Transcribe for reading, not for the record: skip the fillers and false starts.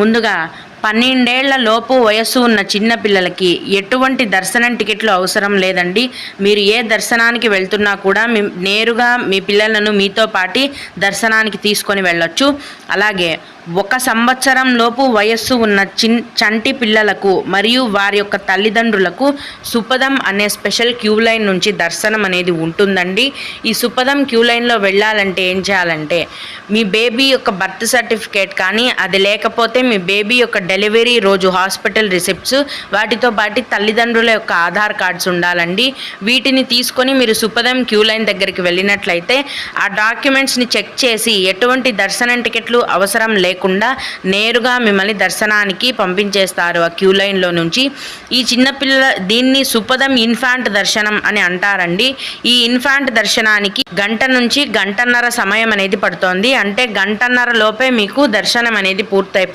ముందుగా 12 ఏళ్ల లోపు వయస్సు ఉన్న చిన్న పిల్లలకి ఎటువంటి దర్శనం టికెట్లు అవసరం లేదండి. మీరు ఏ దర్శనానికి వెళ్తున్నా కూడా నేరుగా మీ పిల్లలను మీతో పాటి దర్శనానికి తీసుకొని వెళ్ళొచ్చు. అలాగే 1 సంవత్సరం లోపు వయస్సు ఉన్న చంటి పిల్లలకు మరియు వారి యొక్క తల్లిదండ్రులకు సుపదం అనే స్పెషల్ క్యూ లైన్ నుంచి దర్శనం అనేది ఉంటుందండి. ఈ సుపదం క్యూ లైన్లో వెళ్ళాలంటే ఏం చేయాలంటే, మీ బేబీ యొక్క బర్త్ సర్టిఫికేట్ కానీ, అది లేకపోతే మీ బేబీ యొక్క డెలివరీ రోజు హాస్పిటల్ రిసిప్ట్స్, వాటితో పాటు తల్లిదండ్రుల యొక్క ఆధార్ కార్డ్స్ ఉండాలండి. వీటిని తీసుకొని మీరు సుపదం క్యూ లైన్ దగ్గరికి వెళ్ళినట్లయితే ఆ డాక్యుమెంట్స్ని చెక్ చేసి ఎటువంటి దర్శనం టికెట్లు అవసరం లేకుండా నేరుగా మిమ్మల్ని దర్శనానికి పంపించేస్తారు ఆ క్యూ లైన్లో నుంచి. ఈ చిన్నపిల్లల దీన్ని సుపదం ఇన్ఫాంట్ దర్శనం అని అంటారండి. ఈ ఇన్ఫాంట్ దర్శనానికి 1 గంట నుంచి 1.5 గంటల సమయం అనేది పడుతోంది. అంటే 1.5 గంటల లోపే మీకు దర్శనం అనేది పూర్తయిపోతుంది.